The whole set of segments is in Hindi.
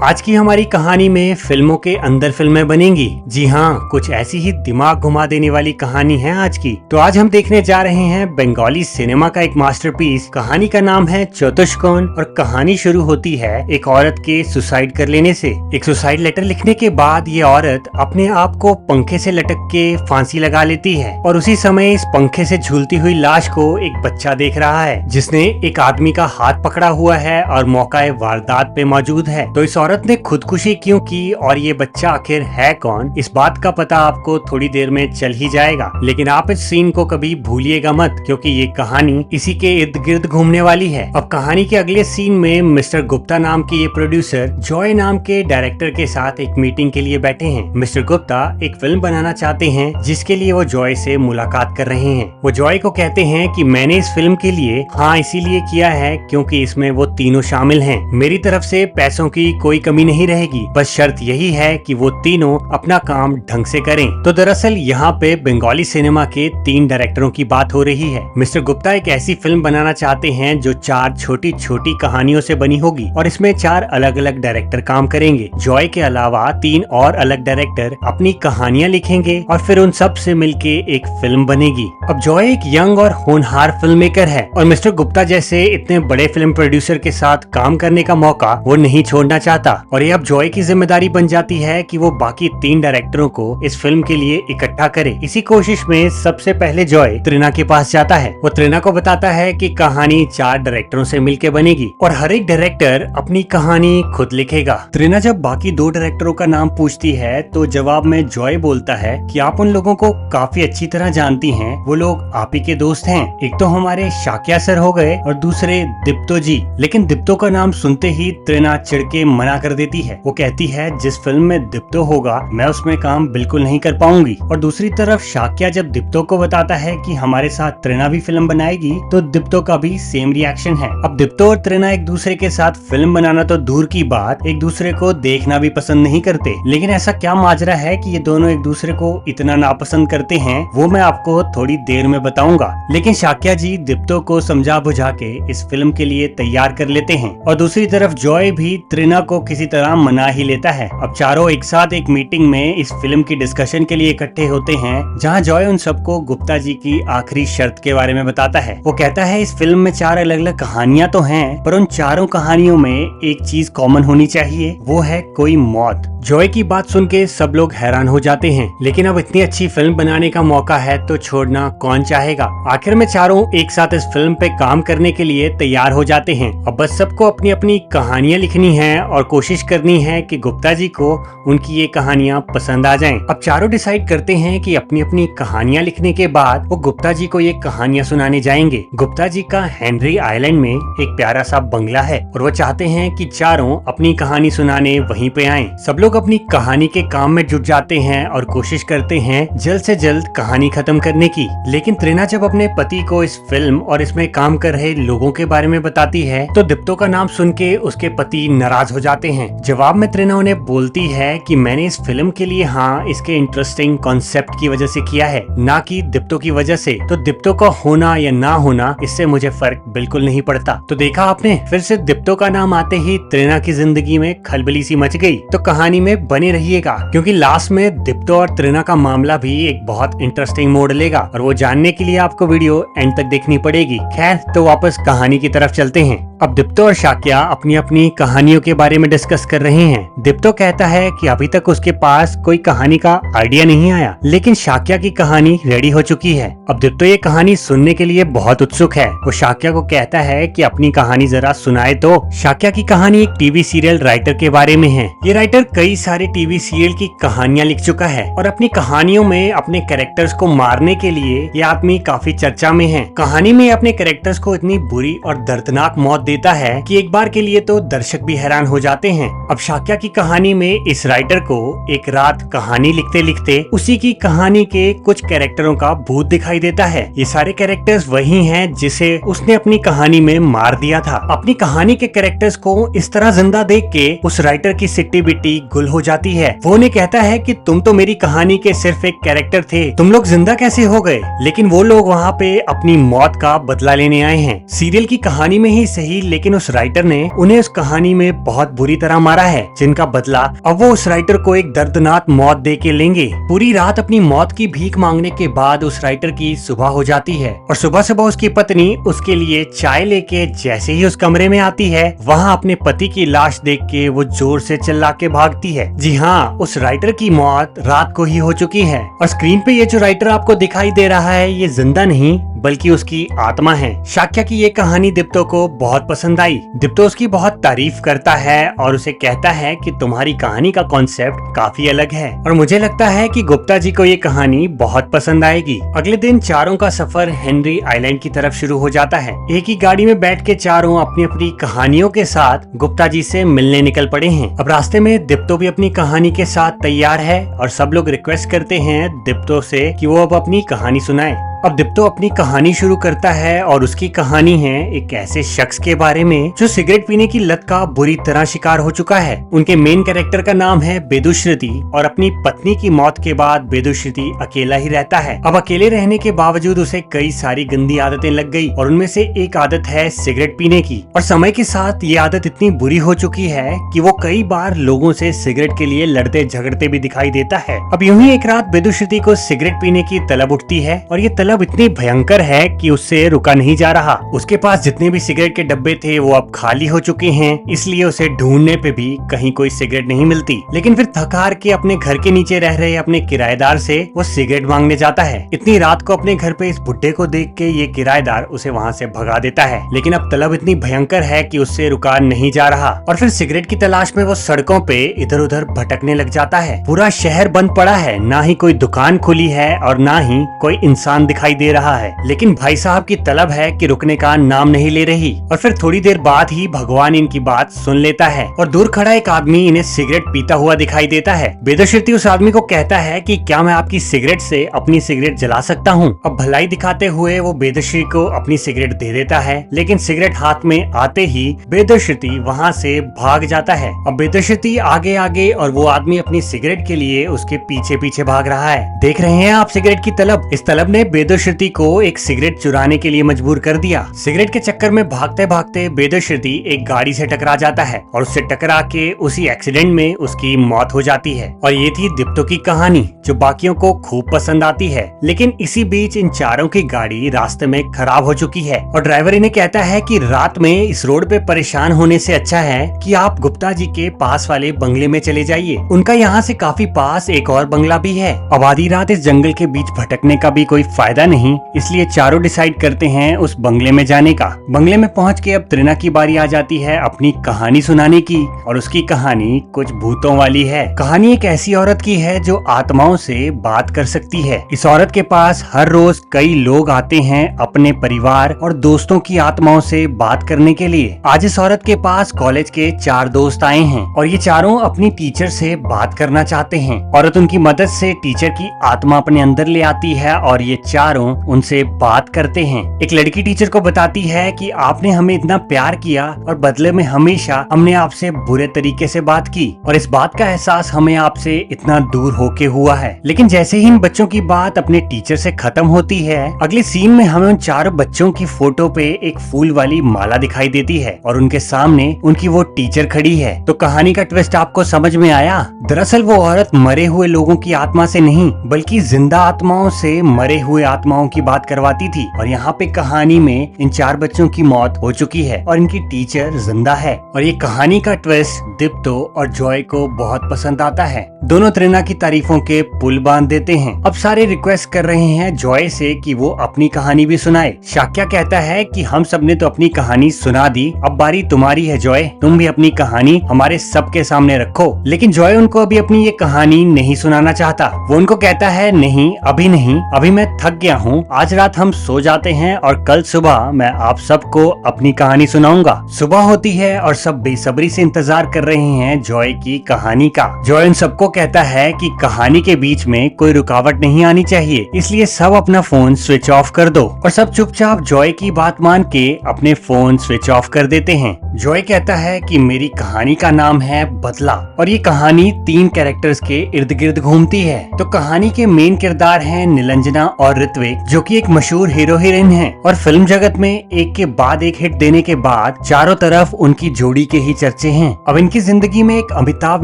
आज की हमारी कहानी में फिल्मों के अंदर फिल्में बनेंगी। जी हाँ, कुछ ऐसी ही दिमाग घुमा देने वाली कहानी है आज की। तो आज हम देखने जा रहे हैं बंगाली सिनेमा का एक मास्टरपीस। कहानी का नाम है चतुष्कोण और कहानी शुरू होती है एक औरत के सुसाइड कर लेने से। एक सुसाइड लेटर लिखने के बाद ये औरत अपने आप को पंखे से लटक के फांसी लगा लेती है और उसी समय इस पंखे से झूलती हुई लाश को एक बच्चा देख रहा है जिसने एक आदमी का हाथ पकड़ा हुआ है और मौका वारदात पे मौजूद है। तो इस औरत ने खुदकुशी क्यों की और ये बच्चा आखिर है कौन, इस बात का पता आपको थोड़ी देर में चल ही जाएगा। लेकिन आप इस सीन को कभी भूलिएगा मत, क्योंकि ये कहानी इसी के इर्द गिर्द घूमने वाली है। अब कहानी के अगले सीन में मिस्टर गुप्ता नाम के ये प्रोड्यूसर जॉय नाम के डायरेक्टर के साथ एक मीटिंग के लिए बैठे हैं। मिस्टर गुप्ता एक फिल्म बनाना चाहते हैं जिसके लिए वो जॉय से मुलाकात कर रहे हैं। वो जॉय को कहते हैं कि मैंने इस फिल्म के लिए हाँ इसीलिए किया है क्योंकि इसमें वो तीनों शामिल हैं। मेरी तरफ से पैसों की कोई कमी नहीं रहेगी, बस शर्त यही है कि वो तीनों अपना काम ढंग से करें। तो दरअसल यहाँ पे बंगाली सिनेमा के 3 डायरेक्टरों की बात हो रही है। मिस्टर गुप्ता एक ऐसी फिल्म बनाना चाहते हैं जो 4 छोटी छोटी कहानियों से बनी होगी और इसमें 4 अलग अलग डायरेक्टर काम करेंगे। जॉय के अलावा 3 और अलग डायरेक्टर अपनी कहानियाँ लिखेंगे और फिर उन सब से मिलके एक फिल्म बनेगी। अब जॉय एक यंग और होनहार फिल्म मेकर है और मिस्टर गुप्ता जैसे इतने बड़े फिल्म प्रोड्यूसर के साथ काम करने का मौका वो नहीं छोड़ना चाहता और ये अब जॉय की जिम्मेदारी बन जाती है कि वो बाकी 3 डायरेक्टरों को इस फिल्म के लिए इकट्ठा करे। इसी कोशिश में सबसे पहले जॉय त्रिना के पास जाता है। वो त्रिना को बताता है कि कहानी 4 डायरेक्टरों से मिलकर बनेगी और हर एक डायरेक्टर अपनी कहानी खुद लिखेगा। त्रिना जब बाकी 2 डायरेक्टरों का नाम पूछती है तो जवाब में जॉय बोलता है कि आप उन लोगों को काफी अच्छी तरह जानती हैं, वो लोग आप ही के दोस्त हैं। एक तो हमारे शाक्या सर हो गए और दूसरे दीप्तो जी। लेकिन दीप्तो का नाम सुनते ही त्रिना चिढ़ के मना कर देती है। वो कहती है जिस फिल्म में दीप्तो होगा मैं उसमें काम बिल्कुल नहीं कर पाऊंगी। और दूसरी तरफ शाक्या जब दीप्तो को बताता है कि हमारे साथ त्रिना भी फिल्म बनाएगी तो दीप्तो का भी सेम रिएक्शन है। अब दीप्तो और त्रिना एक दूसरे के साथ फिल्म बनाना तो दूर की बात, एक दूसरे को देखना भी पसंद नहीं करते। लेकिन ऐसा क्या माजरा है कि ये दोनों एक दूसरे को इतना नापसंद करते हैं वो मैं आपको थोड़ी देर में बताऊंगा। लेकिन शाक्या जी दीप्तो को समझा बुझा के इस फिल्म के लिए तैयार कर लेते हैं और दूसरी तरफ जॉय भी त्रिना को किसी तरह मना ही लेता है। अब चारों एक साथ एक मीटिंग में इस फिल्म की डिस्कशन के लिए इकट्ठे होते हैं जहां जॉय उन सबको गुप्ता जी की आखिरी शर्त के बारे में बताता है। वो कहता है इस फिल्म में 4 अलग अलग कहानियां तो हैं, पर उन चारों कहानियों में एक चीज कॉमन होनी चाहिए, वो है कोई मौत। जॉय की बात सुन के सब लोग हैरान हो जाते हैं, लेकिन अब इतनी अच्छी फिल्म बनाने का मौका है तो छोड़ना कौन चाहेगा। आखिर में चारों एक साथ इस फिल्म पे काम करने के लिए तैयार हो जाते हैं। अब बस सबको अपनी अपनी कहानियां लिखनी है और कोशिश करनी है कि गुप्ता जी को उनकी ये कहानियां पसंद आ जाएं। अब चारों डिसाइड करते हैं कि अपनी अपनी कहानियां लिखने के बाद वो गुप्ता जी को ये कहानियां सुनाने जाएंगे। गुप्ता जी का हेनरी आइलैंड में एक प्यारा सा बंगला है और वो चाहते हैं कि चारों अपनी कहानी सुनाने वहीं पे आएं। सब लोग अपनी कहानी के काम में जुट जाते हैं और कोशिश करते हैं जल्द से जल्द कहानी खत्म करने की। लेकिन त्रिना जब अपने पति को इस फिल्म और इसमें काम कर रहे लोगों के बारे में बताती है तो दीप्तो का नाम सुन के उसके पति नाराज हो जाते हैं। जवाब में त्रिना उन्हें बोलती है कि मैंने इस फिल्म के लिए हाँ इसके इंटरेस्टिंग कॉन्सेप्ट की वजह से किया है, ना कि दीप्तो की वजह से। तो दीप्तो का होना या ना होना इससे मुझे फर्क बिल्कुल नहीं पड़ता। तो देखा आपने, फिर से दीप्तो का नाम आते ही त्रिना की जिंदगी में खलबली सी मच गई। तो कहानी में बने रहिएगा क्योंकि लास्ट में दीप्तो और त्रिना का मामला भी एक बहुत इंटरेस्टिंग मोड़ लेगा और वो जानने के लिए आपको वीडियो एंड तक देखनी पड़ेगी। खैर, तो वापस कहानी की तरफ चलते हैं। अब दीप्तो और शाक्या अपनी अपनी कहानियों के बारे में डिस्कस कर रहे हैं। दीप्तो कहता है कि अभी तक उसके पास कोई कहानी का आइडिया नहीं आया, लेकिन शाक्या की कहानी रेडी हो चुकी है। अब दीप्तो ये कहानी सुनने के लिए बहुत उत्सुक है। वो शाक्या को कहता है कि अपनी कहानी जरा सुनाए। तो शाक्या की कहानी एक टीवी सीरियल राइटर के बारे में है। ये राइटर कई सारे टीवी सीरियल की कहानियां लिख चुका है और अपनी कहानियों में अपने कैरेक्टर्स को मारने के लिए ये आदमी काफी चर्चा में है। कहानी में अपने कैरेक्टर्स को इतनी बुरी और दर्दनाक मौत देता है कि एक बार के लिए तो दर्शक भी हैरान हो जाते हैं। अब शाक्या की कहानी में इस राइटर को एक रात कहानी लिखते लिखते उसी की कहानी के कुछ कैरेक्टरों का भूत दिखाई देता है। ये सारे कैरेक्टर्स वही हैं जिसे उसने अपनी कहानी में मार दिया था। अपनी कहानी के कैरेक्टर्स को इस तरह जिंदा देख के उस राइटर की सिट्टी बिट्टी गुल हो जाती है। वो उन्हें कहता है कि तुम तो मेरी कहानी के सिर्फ एक कैरेक्टर थे, तुम लोग जिंदा कैसे हो गए। लेकिन वो लोग वहाँ पे अपनी मौत का बदला लेने आए हैं। सीरियल की कहानी में ही सही, लेकिन उस राइटर ने उन्हें उस कहानी में बहुत बुरी बुरी तरह मारा है, जिनका बदला अब वो उस राइटर को एक दर्दनाक मौत दे के लेंगे। पूरी रात अपनी मौत की भीख मांगने के बाद उस राइटर की सुबह हो जाती है और सुबह सुबह उसकी पत्नी उसके लिए चाय लेके जैसे ही उस कमरे में आती है, वहाँ अपने पति की लाश देख के वो जोर से चिल्ला के भागती है। जी हाँ, उस राइटर की मौत रात को ही हो चुकी है और स्क्रीन पे ये जो राइटर आपको दिखाई दे रहा है, ये जिंदा नहीं बल्कि उसकी आत्मा है। शाक्या की ये कहानी दीप्तो को बहुत पसंद आई। दीप्तो उसकी बहुत तारीफ करता है और उसे कहता है कि तुम्हारी कहानी का कॉन्सेप्ट काफी अलग है और मुझे लगता है कि गुप्ता जी को ये कहानी बहुत पसंद आएगी। अगले दिन चारों का सफर हेनरी आइलैंड की तरफ शुरू हो जाता है। एक ही गाड़ी में बैठ के चारों अपनी अपनी कहानियों के साथ गुप्ता जी से मिलने निकल पड़े हैं। अब रास्ते में दीप्तो भी अपनी कहानी के साथ तैयार है और सब लोग रिक्वेस्ट करते हैं दीप्तो से कि वो अब अपनी कहानी सुनाए। अब दीप्तो अपनी कहानी शुरू करता है और उसकी कहानी है एक ऐसे शख्स के बारे में जो सिगरेट पीने की लत का बुरी तरह शिकार हो चुका है। उनके मेन कैरेक्टर का नाम है बेदुश्रुति और अपनी पत्नी की मौत के बाद बेदुश्रुति अकेला ही रहता है। अब अकेले रहने के बावजूद उसे कई सारी गंदी आदतें लग गई और उनमें से एक आदत है सिगरेट पीने की। और समय के साथ ये आदत इतनी बुरी हो चुकी है कि वो कई बार लोगों से सिगरेट के लिए लड़ते झगड़ते भी दिखाई देता है। अब यूं ही एक रात बेदुश्रुति को सिगरेट पीने की तलब उठती है और ये तलब इतनी भयंकर है कि उससे रुका नहीं जा रहा। उसके पास जितने भी सिगरेट के डब्बे थे वो अब खाली हो चुके हैं, इसलिए उसे ढूंढने पे भी कहीं कोई सिगरेट नहीं मिलती। लेकिन फिर थक हार के अपने घर के नीचे रह रहे अपने किराएदार से वो सिगरेट मांगने जाता है। इतनी रात को अपने घर पे इस बुड्ढे को देख के ये किराएदार उसे वहाँ से भगा देता है, लेकिन अब तलब इतनी भयंकर है कि उससे रुका नहीं जा रहा और फिर सिगरेट की तलाश में वो सड़कों पे इधर उधर भटकने लग जाता है। पूरा शहर बंद पड़ा है, ना ही कोई दुकान खुली है और ना ही कोई इंसान दिखाई दे रहा है। लेकिन भाई साहब की तलब है कि रुकने का नाम नहीं ले रही और फिर थोड़ी देर बाद ही भगवान इनकी बात सुन लेता है और दूर खड़ा एक आदमी इन्हें सिगरेट पीता हुआ दिखाई देता है। बेदुश्रुति उस आदमी को कहता है कि क्या मैं आपकी सिगरेट से अपनी सिगरेट जला सकता हूँ। अब भलाई दिखाते हुए वो बेदुश्रुति को अपनी सिगरेट दे देता है, लेकिन सिगरेट हाथ में आते ही बेदुश्रुति वहाँ से भाग जाता है। अब बेदुश्रुति आगे आगे और वो आदमी अपनी सिगरेट के लिए उसके पीछे पीछे भाग रहा है। देख रहे हैं आप सिगरेट की तलब। इस तलब ने बेदुश्रुति को एक सिगरेट चुराने के लिए मजबूर कर दिया। सिगरेट के चक्कर में भागते भागते बेदुश्रुति एक गाड़ी से टकरा जाता है और उससे टकरा के उसी एक्सीडेंट में उसकी मौत हो जाती है। और ये थी दीप्तो की कहानी जो बाकियों को खूब पसंद आती है। लेकिन इसी बीच इन चारों की गाड़ी रास्ते में खराब हो चुकी है और ड्राइवर इन्हें कहता है कि रात में इस रोड पे परेशान होने से अच्छा है कि आप गुप्ता जी के पास वाले बंगले में चले जाइए। उनका यहाँ से काफी पास एक और बंगला भी है। अब आधी रात इस जंगल के बीच भटकने का भी कोई फायदा नहीं, इसलिए चारों डिसाइड करते हैं उस बंगले में जाने का। बंगले में पहुंच के अब त्रिना की बारी आ जाती है अपनी कहानी सुनाने की और उसकी कहानी कुछ भूतों वाली है। कहानी एक ऐसी औरत की है जो आत्माओं से बात कर सकती है। इस औरत के पास हर रोज कई लोग आते हैं अपने परिवार और दोस्तों की आत्माओं से बात करने के लिए। आज इस औरत के पास कॉलेज के 4 दोस्त आए हैं और ये चारों अपनी टीचर से बात करना चाहते हैं। औरत उनकी मदद से टीचर की आत्मा अपने अंदर ले आती है और ये चारों उनसे बात करते हैं। एक लड़की टीचर को बताती है कि आपने हमें इतना प्यार किया और बदले में हमेशा हमने आपसे बुरे तरीके से बात की और इस बात का एहसास हमें आपसे इतना दूर होके हुआ है। लेकिन जैसे ही इन बच्चों की बात अपने टीचर से खत्म होती है, अगले सीन में हमें उन चारों बच्चों की फोटो पे एक फूल वाली माला दिखाई देती है और उनके सामने उनकी वो टीचर खड़ी है। तो कहानी का ट्विस्ट आपको समझ में आया? दरअसल वो औरत मरे हुए लोगों की आत्मा से नहीं बल्कि जिंदा आत्माओं से मरे हुए आत्माओं की बात करवाती थी और यहाँ पे कहानी में इन 4 बच्चों की मौत हो चुकी है और इनकी टीचर जिंदा है। और ये कहानी का ट्विस्ट दीप्तो और जॉय को बहुत पसंद आता है। दोनों त्रिना की तारीफों के पुल बांध देते हैं। अब सारे रिक्वेस्ट कर रहे हैं जॉय से कि वो अपनी कहानी भी सुनाए। शाक्या कहता है कि हम सबने तो अपनी कहानी सुना दी, अब बारी तुम्हारी है जॉय, तुम भी अपनी कहानी हमारे सबके सामने रखो। लेकिन जॉय उनको अभी अपनी ये कहानी नहीं सुनाना चाहता। वो उनको कहता है नहीं, अभी मैं थक गया हूँ, आज रात हम सो जाते हैं और कल सुबह मैं आप सबको अपनी कहानी सुनाऊंगा। सुबह होती है और सब बेसब्री से इंतजार कर रहे हैं जॉय की कहानी का। जॉय उन सबको कहता है कि कहानी के बीच में कोई रुकावट नहीं आनी चाहिए, इसलिए सब अपना फोन स्विच ऑफ कर दो। और सब चुपचाप जॉय की बात मान के अपने फोन स्विच ऑफ कर देते हैं। जॉय कहता है कि मेरी कहानी का नाम है बदला और ये कहानी 3 कैरेक्टर्स के इर्द गिर्द घूमती है। तो कहानी के मेन किरदार हैं निलंजना और ऋत्विक, जो कि एक मशहूर हीरो हीरोइन हैं और फिल्म जगत में एक के बाद एक हिट देने के बाद चारों तरफ उनकी जोड़ी के ही चर्चे हैं। अब इनकी जिंदगी में एक अमिताभ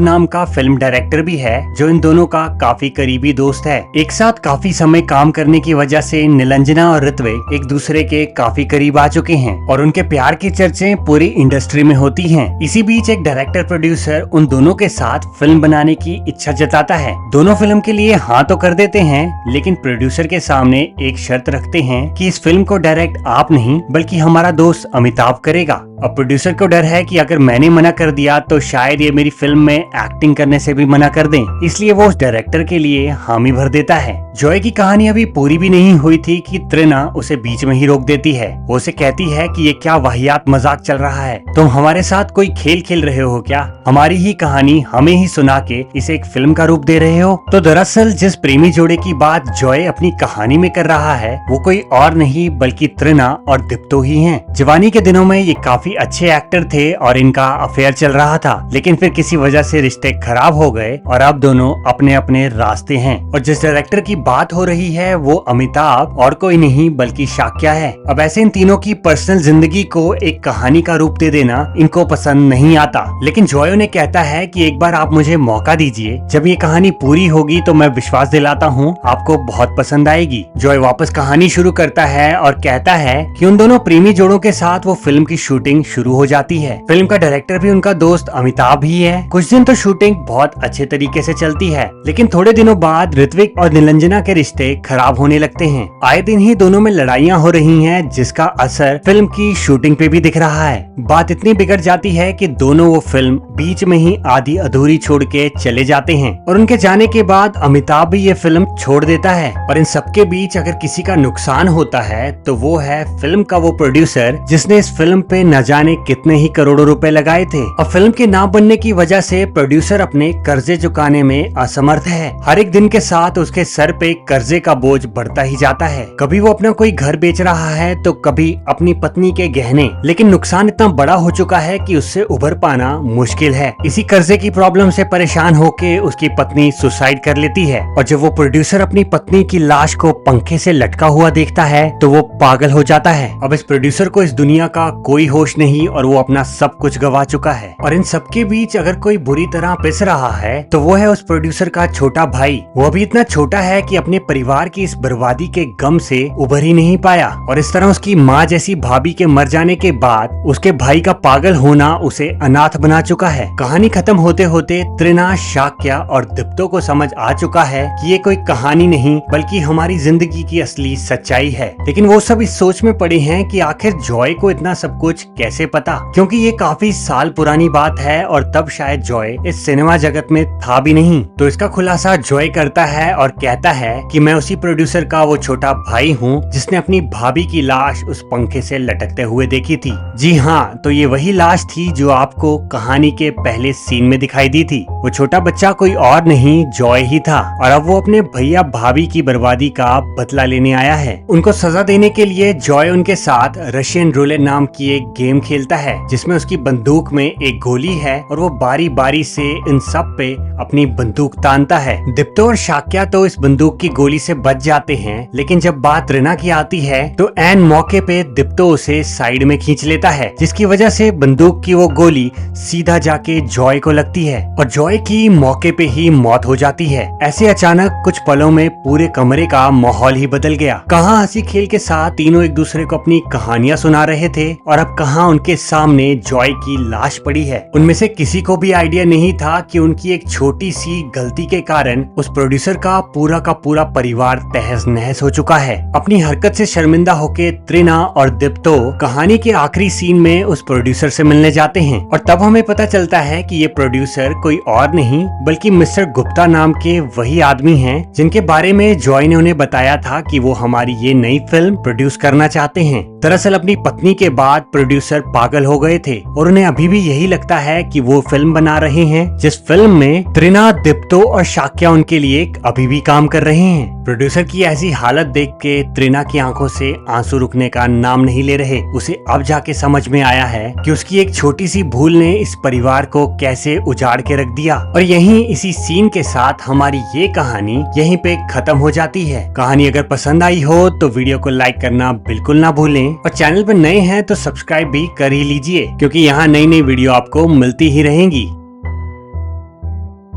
नाम का फिल्म डायरेक्टर भी है, जो इन दोनों का काफी करीबी दोस्त है। एक साथ काफी समय काम करने की वजह से निलंजना और ऋत्विक एक दूसरे के काफी करीब आ चुके हैं और उनके प्यार की चर्चे पूरी इंडस्ट्री में होती हैं। इसी बीच एक डायरेक्टर प्रोड्यूसर उन दोनों के साथ फिल्म बनाने की इच्छा जताता है। दोनों फिल्म के लिए हाँ तो कर देते हैं, लेकिन प्रोड्यूसर के सामने एक शर्त रखते हैं कि इस फिल्म को डायरेक्ट आप नहीं बल्कि हमारा दोस्त अमिताभ करेगा। अब प्रोड्यूसर को डर है कि अगर मैंने मना कर दिया तो शायद ये मेरी फिल्म में एक्टिंग करने से भी मना कर दें, इसलिए वो उस डायरेक्टर के लिए हामी भर देता है। जॉय की कहानी अभी पूरी भी नहीं हुई थी कि त्रिना उसे बीच में ही रोक देती है। वो उसे कहती है कि ये क्या वाहियात मजाक चल रहा है, तुम हमारे साथ कोई खेल खेल रहे हो क्या? हमारी ही कहानी हमें ही सुना के इसे एक फिल्म का रूप दे रहे हो। तो दरअसल जिस प्रेमी जोड़े की बात जॉय अपनी कहानी में कर रहा है वो कोई और नहीं बल्कि त्रिना और दीप्तो ही हैं। जवानी के दिनों में ये काफी अच्छे एक्टर थे और इनका अफेयर चल रहा था, लेकिन फिर किसी वजह से रिश्ते खराब हो गए और अब दोनों अपने अपने रास्ते हैं। और जिस डायरेक्टर की बात हो रही है वो अमिताभ और कोई नहीं बल्कि शाक्या है। अब ऐसे इन तीनों की पर्सनल जिंदगी को एक कहानी का रूप दे देना इनको पसंद नहीं आता, लेकिन जॉय उन्हें कहता है कि एक बार आप मुझे मौका दीजिए, जब ये कहानी पूरी होगी तो मैं विश्वास दिलाता हूँ आपको बहुत पसंद आएगी। जॉय वापस कहानी शुरू करता है और कहता है कि उन दोनों प्रेमी जोड़ों के साथ वो फिल्म की शूटिंग शुरू हो जाती है। फिल्म का डायरेक्टर भी उनका दोस्त अमिताभ ही है। कुछ दिन तो शूटिंग बहुत अच्छे तरीके से चलती है, लेकिन थोड़े दिनों बाद ऋत्विक और निलंजना के रिश्ते खराब होने लगते हैं। आए दिन ही दोनों में लड़ाइयाँ हो रही हैं, जिसका असर फिल्म की शूटिंग पे भी दिख रहा है। बात इतनी बिगड़ जाती है कि दोनों वो फिल्म बीच में ही आधी अधूरी छोड़ के चले जाते हैं और उनके जाने के बाद अमिताभ भी ये फिल्म छोड़ देता है। और इन सबके बीच अगर किसी का नुकसान होता है तो वो है फिल्म का वो प्रोड्यूसर जिसने इस फिल्म पे न जाने कितने ही करोड़ों रुपए लगाए थे। अब फिल्म के ना बनने की वजह से प्रोड्यूसर अपने कर्जे चुकाने में असमर्थ है। हर एक दिन के साथ उसके सर पे कर्जे का बोझ बढ़ता ही जाता है। कभी वो अपना कोई घर बेच रहा है तो कभी अपनी पत्नी के गहने, लेकिन नुकसान इतना बड़ा हो चुका है कि उससे उभर पाना मुश्किल है। इसी कर्जे की प्रॉब्लम से परेशान होके उसकी पत्नी सुसाइड कर लेती है और जब वो प्रोड्यूसर अपनी पत्नी की लाश को पंखे से लटका हुआ देखता है तो वो पागल हो जाता है। अब इस प्रोड्यूसर को इस दुनिया का कोई होश नहीं और वो अपना सब कुछ गवा चुका है। और इन सबके बीच अगर कोई बुरी तरह पिस रहा है तो वो है उस प्रोड्यूसर का छोटा भाई। वो अभी इतना छोटा है कि अपने परिवार की इस बर्बादी के गम से उभर ही नहीं पाया और इस तरह उसकी माँ जैसी भाभी के मर जाने के बाद उसके भाई का पागल होना उसे अनाथ बना चुका है। कहानी खत्म होते होते त्रिना, शाक्या और दीप्तो को समझ आ चुका है कि ये कोई कहानी नहीं बल्कि हमारी जिंदगी की असली सच्चाई है, लेकिन वो सब इस सोच में पड़े हैं कि आखिर जॉय को इतना सब कुछ कैसे पता, क्योंकि ये काफी साल पुरानी बात है और तब शायद जॉय इस सिनेमा जगत में था भी नहीं। तो इसका खुलासा जॉय करता है और कहता है कि मैं उसी प्रोड्यूसर का वो छोटा भाई हूँ जिसने अपनी भाभी की लाश उस पंखे से लटकते हुए देखी थी। जी हाँ, तो ये वही लाश थी जो आपको कहानी के पहले सीन में दिखाई दी थी। वो छोटा बच्चा कोई और नहीं जॉय ही था और अब वो अपने भैया भाभी की बर्बादी का बदला लेने आया है। उनको सजा देने के लिए जॉय उनके साथ रशियन रूलेट नाम की एक गेम खेलता है जिसमें उसकी बंदूक में एक गोली है और वो बारी बारी से इन सब पे अपनी बंदूक तानता है। दीप्तो और शाक्या तो इस बंदूक की गोली से बच जाते हैं, लेकिन जब बात रिना की आती है तो एन मौके पे दीप्तो उसे साइड में खींच लेता है, जिसकी वजह से बंदूक की वो गोली सीधा जाके जॉय को लगती है और जॉय की मौके पे ही मौत हो जाती है। ऐसे अचानक कुछ पलों में पूरे कमरे का माहौल ही बदल गया। कहाँ हंसी खेल के साथ तीनों एक दूसरे को अपनी कहानियां सुना रहे थे और अब कहाँ उनके सामने जॉय की लाश पड़ी है। उनमें से किसी को भी आइडिया नहीं था कि उनकी एक छोटी सी गलती के कारण उस प्रोड्यूसर का पूरा परिवार तहस नहस हो चुका है। अपनी हरकत से शर्मिंदा होके त्रिना और दीप्तो कहानी के आखिरी सीन में उस प्रोड्यूसर से मिलने जाते हैं और तब हमें पता चलता है कि ये प्रोड्यूसर कोई और नहीं बल्कि मिस्टर गुप्ता नाम के वही आदमी हैं जिनके बारे में जॉय ने उन्हें बताया था कि वो हमारी ये नई फिल्म प्रोड्यूस करना चाहते हैं। दरअसल अपनी पत्नी के बाद प्रोड्यूसर पागल हो गए थे और उन्हें अभी भी यही लगता है कि वो फिल्म बना रहे हैं जिस फिल्म में त्रिना, दीप्तो और शाक्या उनके लिए अभी भी काम कर रहे हैं। प्रोड्यूसर की ऐसी हालत देख के त्रिना की आंखों से आंसू रुकने का नाम नहीं ले रहे। उसे अब जाके समझ में आया है कि उसकी एक छोटी सी भूल ने इस परिवार को कैसे उजाड़ के रख दिया। और यहीं इसी सीन के साथ हमारी ये कहानी यहीं पे खत्म हो जाती है। कहानी अगर पसंद आई हो तो वीडियो को लाइक करना बिल्कुल ना भूलें और चैनल पर नए हैं तो सब्सक्राइब भी कर ही लीजिए, क्योंकि यहाँ नई नई वीडियो आपको मिलती ही रहेंगी।